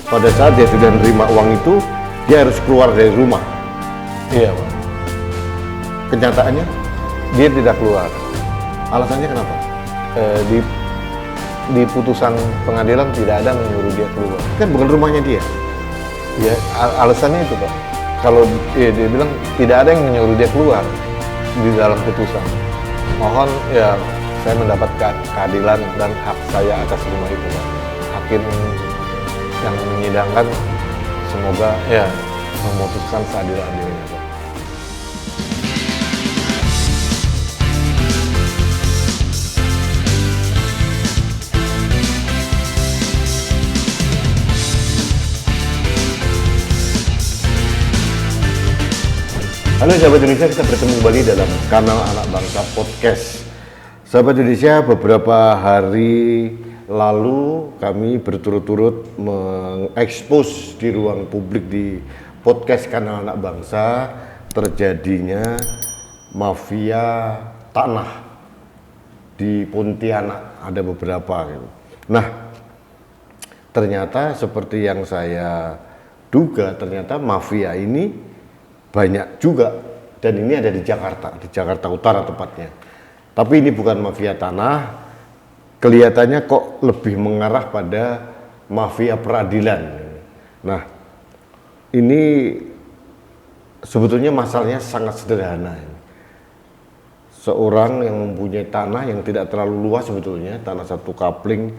pada saat dia sudah menerima uang itu, dia harus keluar dari rumah. Iya, Pak. Kenyataannya, Dia tidak keluar. alasannya kenapa? Di putusan pengadilan tidak ada menyuruh dia keluar. Kan bukan rumahnya dia. Ya, alasannya itu, Pak. Kalau dia bilang tidak ada yang menyuruh dia keluar di dalam putusan. Mohon ya saya mendapat keadilan dan hak saya atas rumah itu, Pak. Hakim yang menyidangkan semoga ya memutuskan seadil-adilnya, Pak. Halo sahabat Indonesia, kita bertemu kembali dalam kanal Anak Bangsa Podcast. Sahabat Indonesia, beberapa hari lalu kami berturut-turut mengekspos di ruang publik di podcast kanal Anak Bangsa terjadinya mafia tanah di Pontianak. Ada beberapa. Nah, ternyata seperti yang saya duga, ternyata mafia ini banyak juga, dan ini ada di Jakarta Utara tepatnya. Tapi ini bukan mafia tanah, kelihatannya kok lebih mengarah pada mafia peradilan. Nah, ini sebetulnya masalahnya sangat sederhana. Seorang yang mempunyai tanah yang tidak terlalu luas sebetulnya, tanah satu kapling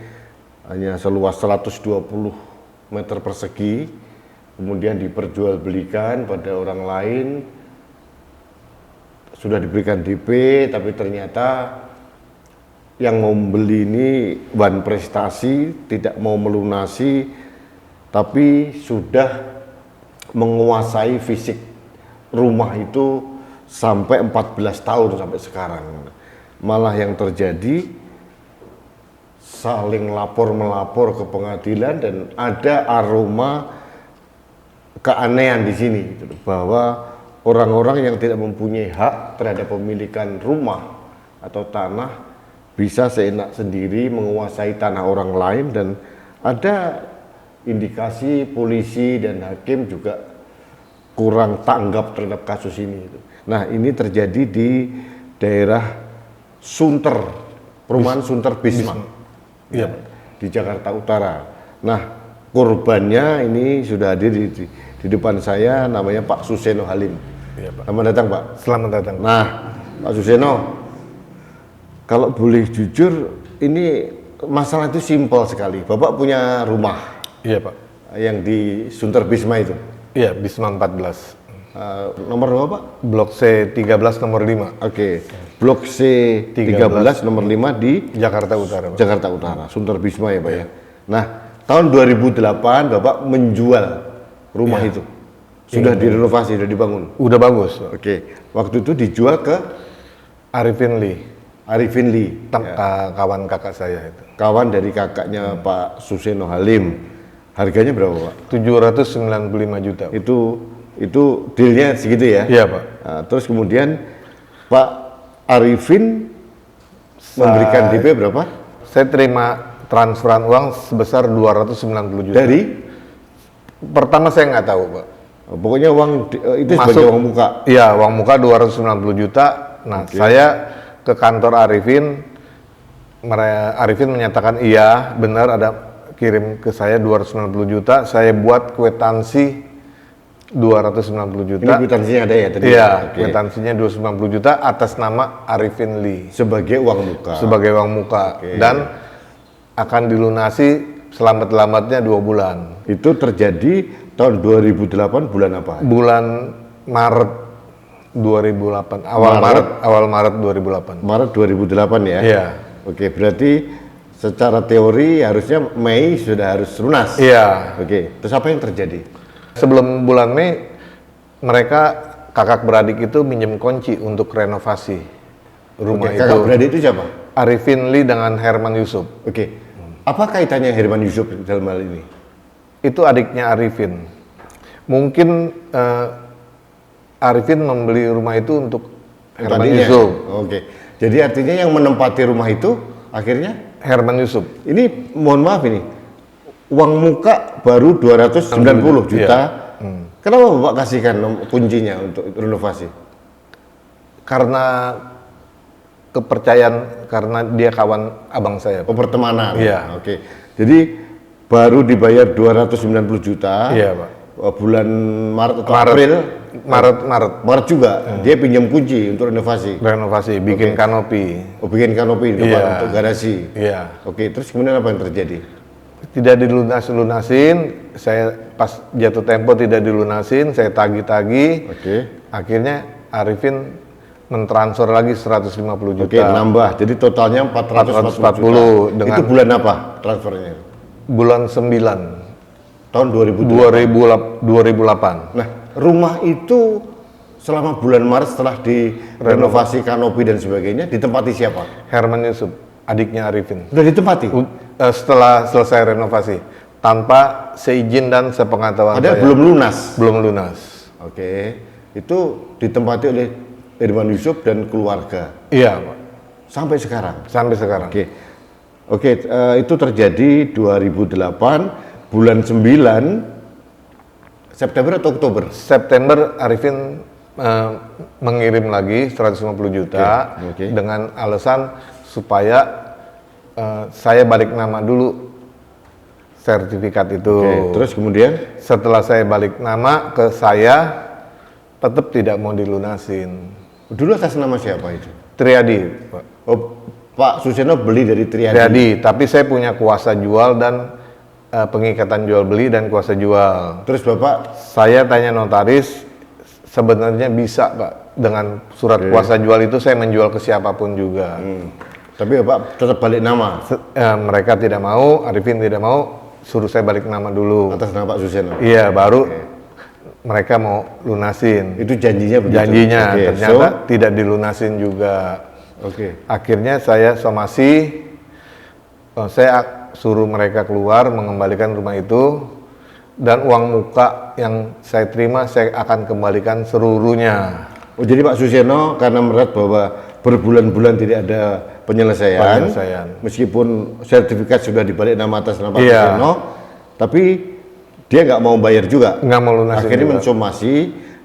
hanya seluas 120 meter persegi, kemudian diperjualbelikan pada orang lain, sudah diberikan DP, tapi ternyata yang mau membeli ini Wan Prestasi tidak mau melunasi, tapi sudah menguasai fisik rumah itu sampai 14 tahun sampai sekarang. Malah yang terjadi saling lapor-melapor ke pengadilan dan ada aroma keanehan di sini, bahwa orang-orang yang tidak mempunyai hak terhadap pemilikan rumah atau tanah bisa seenak sendiri menguasai tanah orang lain, dan ada indikasi polisi dan hakim juga kurang tanggap terhadap kasus ini. Nah, ini terjadi di daerah Sunter, perumahan Sunter Bisma, Iya, di Jakarta Utara. Nah, korbannya ini sudah hadir di depan saya, namanya Pak Suseno Halim. Iya, Pak. Selamat datang, Pak. Selamat datang. Nah, Pak Suseno, kalau boleh jujur, ini masalah itu simpel sekali. Bapak punya rumah Iya, Pak. yang di Sunter Bisma itu. Iya, Bisma 14. Nomor berapa, Pak? Blok C13 nomor 5. Oke, Blok C13 nomor 5 di Jakarta Utara, Pak. Jakarta Utara, Sunter Bisma ya, Pak ya. Nah, tahun 2008 Bapak menjual rumah itu. Sudah direnovasi, sudah dibangun. Udah bagus, Pak. Oke, waktu itu dijual ke Arifin Lee, Lee, kawan kakak saya itu. kawan dari kakaknya Pak Suseno Halim. Harganya berapa, Pak? 795 juta. Pak. Itu dealnya segitu ya? Iya, Pak. Nah, terus kemudian Pak Arifin memberikan DP berapa? Saya terima transferan uang sebesar 290 juta. Dari? Pertama saya nggak tahu, Pak. Pokoknya uang itu sebagai uang muka. Iya, uang muka 290 juta. Nah, saya ke kantor Arifin, Arifin menyatakan iya, benar ada kirim ke saya 290 juta. Saya buat kwitansi 290 juta. Ini kwitansinya ada ya tadi? Iya, kwitansinya 290 juta atas nama Arifin Lee. Sebagai uang muka. Sebagai uang muka. Dan akan dilunasi selamat-lambatnya 2 bulan. Itu terjadi tahun 2008 bulan apa? Bulan Maret 2008, awal Maret 2008. Maret 2008 ya? Iya. Oke, berarti secara teori harusnya Mei sudah harus lunas. Iya. Oke, terus apa yang terjadi? Sebelum bulan Mei, mereka kakak beradik itu minjem kunci untuk renovasi rumah itu. Kakak beradik itu siapa? Arifin Lee dengan Herman Yusuf. Oke, apa kaitannya Herman Yusuf dalam hal ini? Itu adiknya Arifin. Mungkin Arifin membeli rumah itu untuk Herman Tadinya. Yusuf. Oke, jadi artinya yang menempati rumah itu akhirnya Herman Yusuf. ini, mohon maaf ini, uang muka baru 290 juta. Kenapa Bapak kasihkan kuncinya untuk renovasi? Karena kepercayaan, karena dia kawan abang saya, Pak. Oh, pertemanan. Iya. Oke. Jadi baru dibayar 290 juta. Iya, Pak. Bulan Maret atau April. Maret juga. Dia pinjam kunci untuk renovasi. Renovasi, bikin kanopi. Oh, bikin kanopi di depan Iya. untuk garasi. Iya. Oke, terus kemudian apa yang terjadi? Tidak dilunasin, saya pas jatuh tempo tidak dilunasin, saya tagih-tagih. Oke. Akhirnya Arifin mentransfer lagi 150 juta. Oke, nambah. Jadi totalnya 440 juta. dengan Itu bulan apa transfernya? bulan 9 Tahun 2008. Nah, rumah itu selama bulan Maret setelah direnovasi kanopi dan sebagainya ditempati siapa? Herman Yusuf, adiknya Arifin. Udah ditempati? Setelah selesai renovasi, tanpa seizin dan sepengetahuan Padahal saya. belum lunas. Belum lunas. Oke, itu ditempati oleh Herman Yusuf dan keluarga Iya, Pak. sampai sekarang. Sampai sekarang. Oke, itu terjadi 2008 bulan 9 September atau Oktober? September Arifin mengirim lagi 150 juta Oke. dengan alasan supaya saya balik nama dulu sertifikat itu. Oke, terus kemudian Setelah saya balik nama ke saya, tetap tidak mau dilunasin. dulu atas nama siapa itu? Triadi, Pak. Oh, Pak Suseno beli dari Triadi. Triadi, tapi saya punya kuasa jual dan pengikatan jual beli dan kuasa jual. Terus Bapak Saya tanya notaris, sebenarnya bisa, Pak, dengan surat kuasa jual itu saya menjual ke siapapun juga. tapi Bapak tetap balik nama Mereka tidak mau, Arifin tidak mau, suruh saya balik nama dulu. atas nama Pak Suseno. Iya, baru mereka mau lunasin. Itu janjinya begitu. Janjinya, Oke, ternyata tidak dilunasin juga. Oke. Akhirnya saya somasi, saya suruh mereka keluar mengembalikan rumah itu, dan uang muka yang saya terima saya akan kembalikan seluruhnya. Oh, jadi Pak Suseno karena melihat bahwa berbulan-bulan tidak ada penyelesaian, meskipun sertifikat sudah dibalik nama atas nama Pak Suseno, tapi dia nggak mau bayar juga. Nggak mau lunasin. Akhirnya juga. mensomasi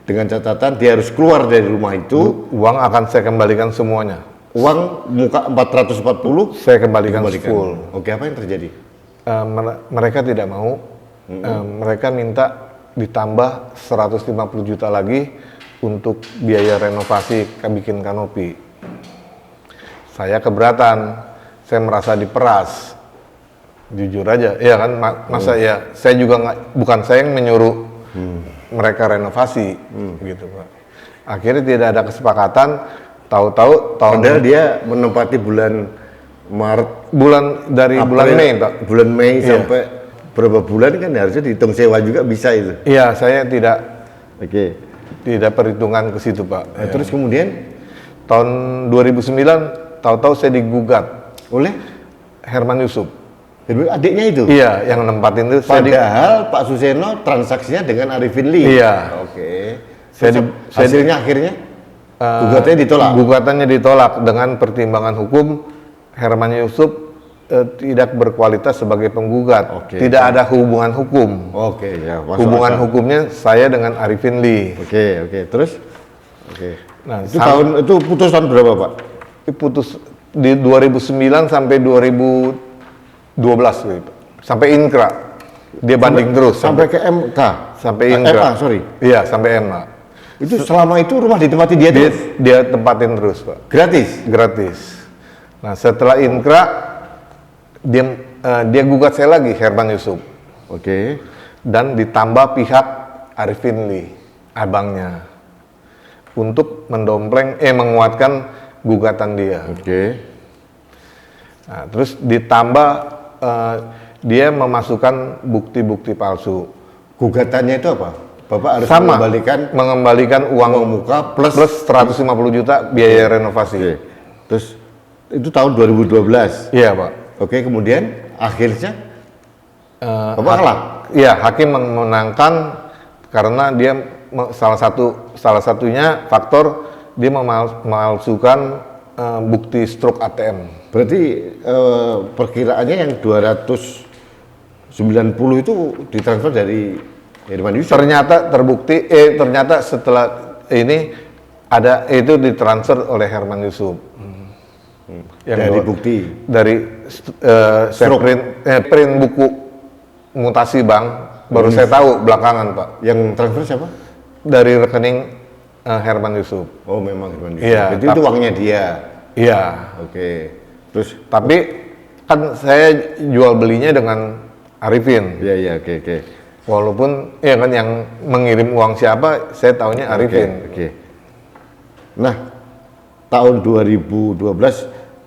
dengan catatan dia harus keluar dari rumah itu. Uang akan saya kembalikan semuanya. Uang muka 440 Saya kembalikan dikembalikan. full. Oke, apa yang terjadi? Mereka tidak mau. Mereka minta ditambah 150 juta lagi untuk biaya renovasi bikin kanopi. Saya keberatan. Saya merasa diperas. Jujur aja, ya kan, masa ya, saya juga bukan saya yang menyuruh mereka renovasi, gitu Pak. Akhirnya tidak ada kesepakatan, tahu-tahu Padahal dia menempati bulan Maret, dari bulan April, Mei, Pak. bulan Mei sampai berapa bulan kan harusnya dihitung sewa juga bisa itu. Iya, saya tidak Oke. perhitungan ke situ, Pak. Nah, terus kemudian Tahun 2009, tahu-tahu saya digugat oleh Herman Yusuf. adiknya itu. Iya, yang nempatin itu Padahal Pak Suseno transaksinya dengan Arifin Lee. Iya. Oke. Saya Hasilnya akhirnya gugatannya ditolak. Gugatannya ditolak dengan pertimbangan hukum. Herman Yusuf tidak berkualitas sebagai penggugat. Oke. Tidak ada hubungan hukum. Oke, ya. masuk Hubungan akal. hukumnya saya dengan Arifin Lee. Oke. Terus? Oke. Nah, Itu putus tahun berapa, Pak? putus di 2009 sampai 2012 gitu. Sampai inkra. Dia banding terus Sampai ke MK. sampai inkra. MA, sorry. Iya, sampai MA. Itu selama itu rumah ditempati dia terus? Dia tempatin terus, Pak. Gratis? Gratis. Nah, setelah inkra dia gugat saya lagi, Herman Yusuf. Oke. Dan ditambah pihak Arifin Lee, abangnya. Untuk menguatkan gugatan dia. Oke. Nah, terus ditambah dia memasukkan bukti-bukti palsu. Gugatannya itu apa? Bapak harus Sama, mengembalikan uang muka plus 150 juta biaya renovasi. Oke. Terus itu tahun 2012. Iya, Pak. Oke, kemudian akhirnya Bapak kalah. Iya, hakim memenangkan karena dia salah satunya faktor dia memalsukan bukti struk ATM. Berarti perkiraannya yang 290 90 itu ditransfer dari Herman Yusuf. Ternyata terbukti, ternyata setelah ini ada itu ditransfer oleh Herman Yusuf. Yang Dari bukti. Dari saya print buku mutasi bank, baru saya tahu belakangan Pak. Yang transfer siapa? Dari rekening Herman Yusuf. Oh memang Herman Yusuf. Iya, Jadi itu uangnya dia. Iya. Oke. Terus Tapi kan saya jual belinya dengan Arifin. iya oke. Walaupun ya kan yang mengirim uang siapa, saya taunya Arifin. Oke. Nah, tahun 2012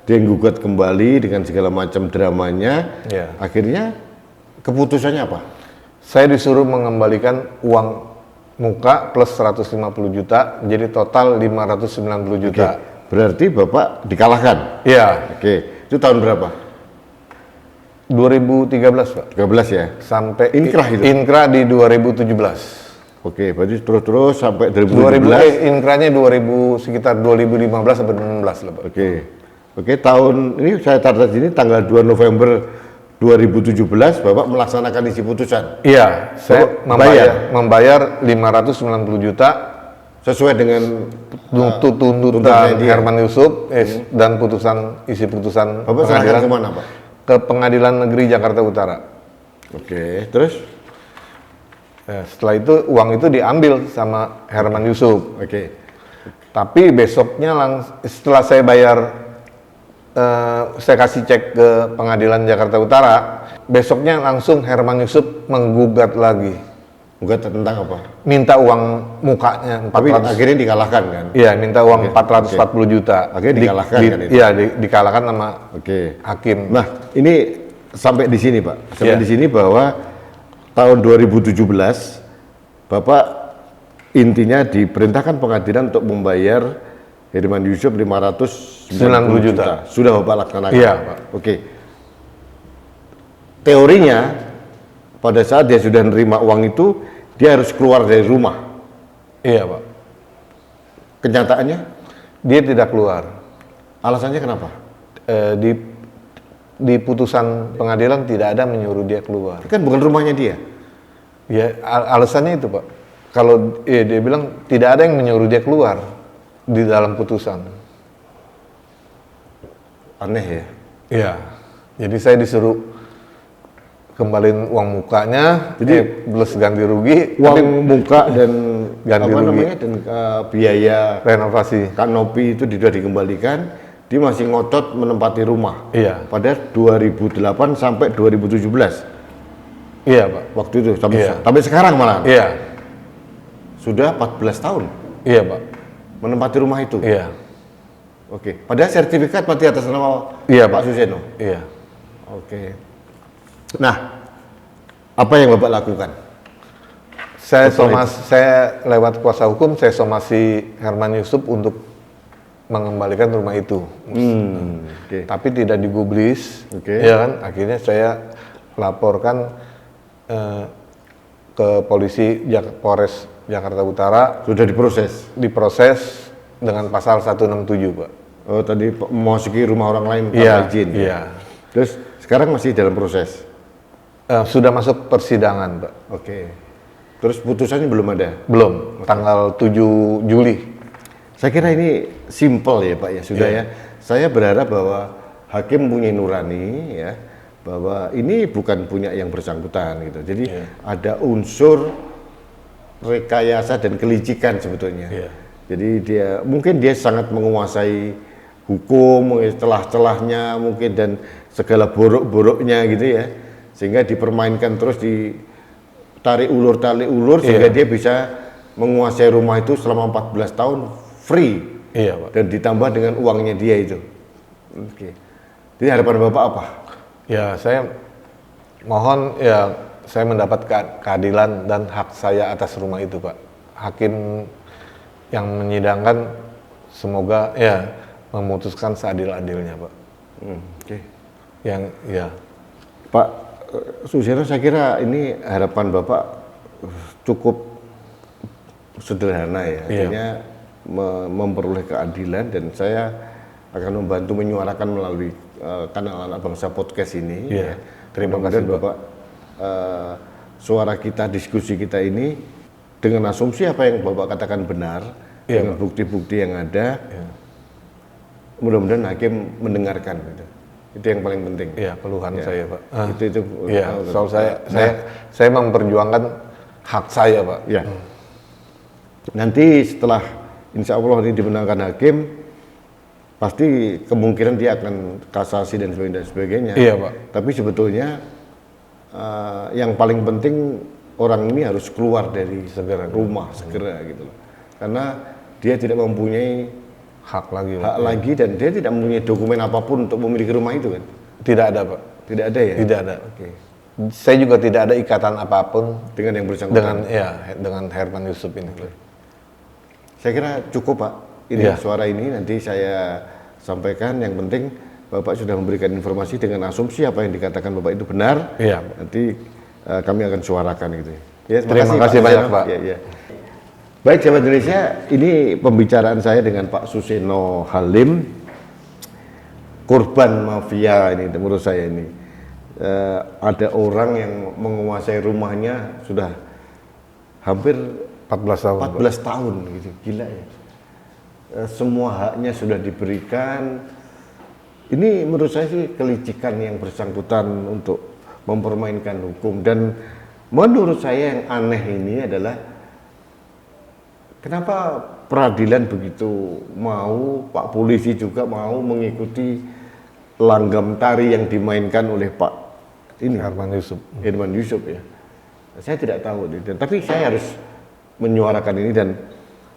dia gugat kembali dengan segala macam dramanya. Iya. Akhirnya keputusannya apa? Saya disuruh mengembalikan uang muka plus 150 juta, jadi total 590 juta. Oke. Berarti Bapak dikalahkan. Iya, Oke. Itu tahun berapa? 2013 Pak. 13 ya. Sampai Inkrah itu? Inkrah di 2017. Oke, berarti terus sampai 2000 2017. inkrahnya 2000 sekitar 2015 sampai 2016 lah Pak. Oke, tahun ini saya catat ini tanggal 2 November 2017 Bapak melaksanakan isi putusan Iya, saya Bapak membayar 590 juta sesuai dengan tuntutan tuntutannya dia. Herman Yusuf dan isi putusan Bapak serahkan kemana Pak? ke Pengadilan Negeri Jakarta Utara. Oke, terus? Setelah itu uang itu diambil sama Herman Yusuf. Oke. Tapi besoknya setelah saya bayar, saya kasih cek ke Pengadilan Jakarta Utara, besoknya langsung Herman Yusuf menggugat lagi. Gugat tentang apa? Minta uang mukanya 400. Tapi akhirnya dikalahkan kan? Iya, minta uang 440 juta. Akhirnya dikalahkan kan itu? Iya, dikalahkan sama hakim. Nah, ini sampai di sini Pak. Sampai Iya. di sini bahwa tahun 2017 Bapak intinya diperintahkan pengadilan untuk membayar Herman Yusuf 590 juta. Sudah Bapak laksanakan? Iya, Pak. Oke. Teorinya pada saat dia sudah menerima uang itu dia harus keluar dari rumah. Iya, Pak. Kenyataannya Dia tidak keluar. alasannya kenapa? Di putusan pengadilan tidak ada menyuruh dia keluar. Kan bukan rumahnya dia. Ya, alasannya itu Pak. Kalau dia bilang tidak ada yang menyuruh dia keluar di dalam putusan. Aneh ya. Iya. Jadi saya disuruh kembaliin uang mukanya, Jadi plus ganti rugi, Uang muka dan Ganti apa rugi. namanya dan biaya renovasi. kanopi itu sudah dikembalikan. Dia masih ngotot menempati rumah. Iya. Pada 2008 sampai 2017. Iya Pak. Waktu itu sampai, Iya. sampai sekarang malah. Iya. Sudah 14 tahun Iya Pak. menempati rumah itu. Iya. Oke. Padahal sertifikat mati atas nama Iya, Pak Pak. Suseno. Iya. Oke. Nah, apa yang Bapak lakukan? Saya lewat kuasa hukum, saya somasi Herman Yusuf untuk mengembalikan rumah itu. Oke. Tapi tidak digubris, Oke. ya kan? Akhirnya saya laporkan ke polisi Polres Jakarta Utara, Sudah diproses. diproses dengan pasal 167, Pak. Oh, tadi memasuki rumah orang lain Iya, tanpa izin. iya. Terus sekarang masih dalam proses. Sudah masuk persidangan, Pak. Oke. Terus putusannya belum ada. Belum, tanggal 7 Juli. Saya kira ini simple ya Pak ya, sudah Iya. ya. Saya berharap bahwa hakim punya nurani ya, bahwa ini bukan punya yang bersangkutan gitu. Jadi Iya. ada unsur rekayasa dan kelicikan sebetulnya. Iya. Jadi mungkin dia sangat menguasai hukum, celah-celahnya mungkin dan segala borok-boroknya gitu ya. Sehingga dipermainkan terus ditarik ulur sehingga Iya. dia bisa menguasai rumah itu selama 14 tahun free. Iya, Pak. Dan ditambah dengan uangnya dia itu. Oke. Jadi harapan Bapak apa? Ya, saya mohon ya saya mendapat keadilan dan hak saya atas rumah itu, Pak. Hakim yang menyidangkan semoga ya memutuskan seadil-adilnya, Pak. Oke. Yang ya Pak Suseno, saya kira ini harapan Bapak cukup sederhana ya. Iya. Artinya memperoleh keadilan dan saya akan membantu menyuarakan melalui kanal Anak Bangsa Podcast ini. Iya. Ya. Terima Mudah-mudahan kasih, Pak. Bapak suara kita, diskusi kita ini dengan asumsi apa yang Bapak katakan benar, dengan bukti-bukti yang ada, mudah-mudahan hakim mendengarkan gitu. Itu yang paling penting. Iya, keluhan saya, Pak. Itu Iya, soal saya memperjuangkan hak saya, Pak. Ya. Nanti setelah insya Allah ini dimenangkan hakim, pasti kemungkinan dia akan kasasi dan sebagainya. Iya, Pak. Tapi sebetulnya yang paling penting orang ini harus keluar dari rumah segera gitu loh. Karena dia tidak mempunyai Hak lagi dan dia tidak mempunyai dokumen apapun untuk memiliki rumah itu kan. Tidak ada, Pak. Tidak ada ya? Tidak ada. Oke. Saya juga tidak ada ikatan apapun Dengan yang bersangkutan. dengan Herman Yusuf ini. Saya kira cukup Pak. Ini Iya. suara ini nanti saya sampaikan. Yang penting Bapak sudah memberikan informasi dengan asumsi apa yang dikatakan Bapak itu benar. Iya. Nanti kami akan suarakan gitu. Ya, Terima kasih banyak, Pak. Ya, ya. Baik sahabat Indonesia, ini pembicaraan saya dengan Pak Suseno Halim, korban mafia ini menurut saya ini. Ada orang yang menguasai rumahnya sudah hampir 14 tahun. 14 tahun gitu, gila ya. Semua haknya sudah diberikan. Ini menurut saya sih kelicikan yang bersangkutan untuk mempermainkan hukum. Dan menurut saya yang aneh ini adalah kenapa peradilan begitu mau, Pak polisi juga mau mengikuti langgam tari yang dimainkan oleh Pak ini Herman Yusuf ya. Saya tidak tahu, tapi saya harus menyuarakan ini dan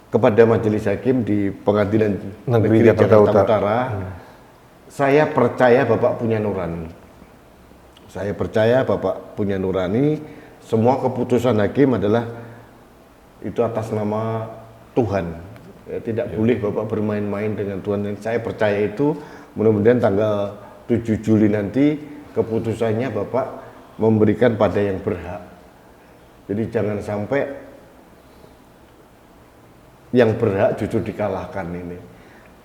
kepada majelis hakim di Pengadilan Negeri Jakarta Utara. Saya percaya Bapak punya nurani. Saya percaya Bapak punya nurani. Semua keputusan hakim adalah itu atas nama Tuhan. Ya, tidak boleh Bapak bermain-main dengan Tuhan. Dan saya percaya itu. Mudah-mudahan tanggal 7 Juli nanti keputusannya Bapak memberikan pada yang berhak. Jadi jangan sampai yang berhak justru dikalahkan ini.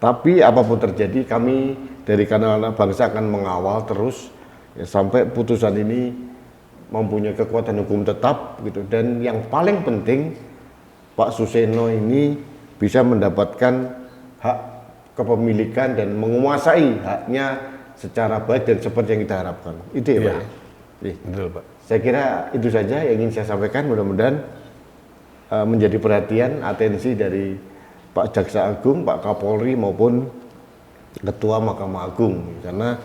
Tapi apapun terjadi, kami dari Kanal Anak Bangsa akan mengawal terus ya, sampai putusan ini mempunyai kekuatan hukum tetap gitu. Dan yang paling penting Pak Suseno ini bisa mendapatkan hak kepemilikan dan menguasai haknya secara baik dan seperti yang kita harapkan. Itu ya, Pak. Betul, Pak. Saya kira itu saja yang ingin saya sampaikan. Mudah-mudahan menjadi perhatian, atensi dari Pak Jaksa Agung, Pak Kapolri maupun Ketua Mahkamah Agung. Karena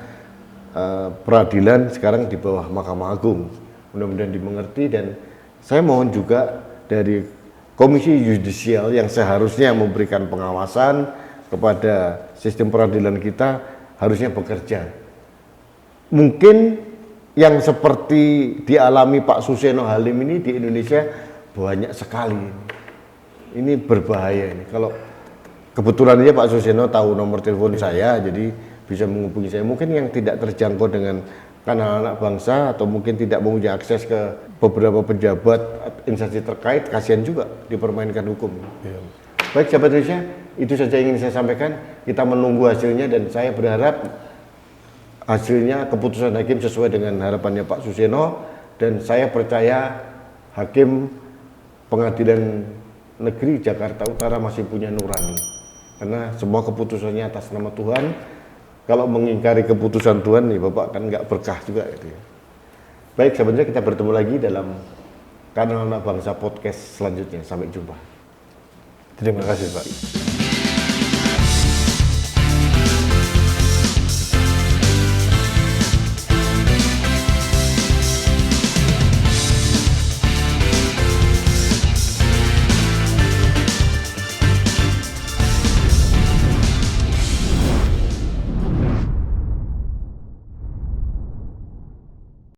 peradilan sekarang di bawah Mahkamah Agung. Mudah-mudahan dimengerti dan saya mohon juga dari Komisi Yudisial yang seharusnya memberikan pengawasan kepada sistem peradilan kita harusnya bekerja. Mungkin yang seperti dialami Pak Suseno Halim ini di Indonesia banyak sekali. Ini berbahaya ini. Kalau kebetulan aja Pak Suseno tahu nomor telepon saya, jadi bisa menghubungi saya. Mungkin yang tidak terjangkau dengan Kanal Anak Bangsa atau mungkin tidak mempunyai akses ke beberapa pejabat instansi terkait, kasihan juga dipermainkan hukum. Baik sahabat Indonesia, itu saja yang ingin saya sampaikan. Kita menunggu hasilnya dan saya berharap hasilnya keputusan hakim sesuai dengan harapannya Pak Suseno dan saya percaya hakim Pengadilan Negeri Jakarta Utara masih punya nurani karena semua keputusannya atas nama Tuhan. Kalau mengingkari keputusan Tuhan nih Bapak kan nggak berkah juga gitu ya. Baik sebenarnya kita bertemu lagi dalam Kanal Anak Bangsa Podcast selanjutnya. Sampai jumpa. Terima kasih, Pak.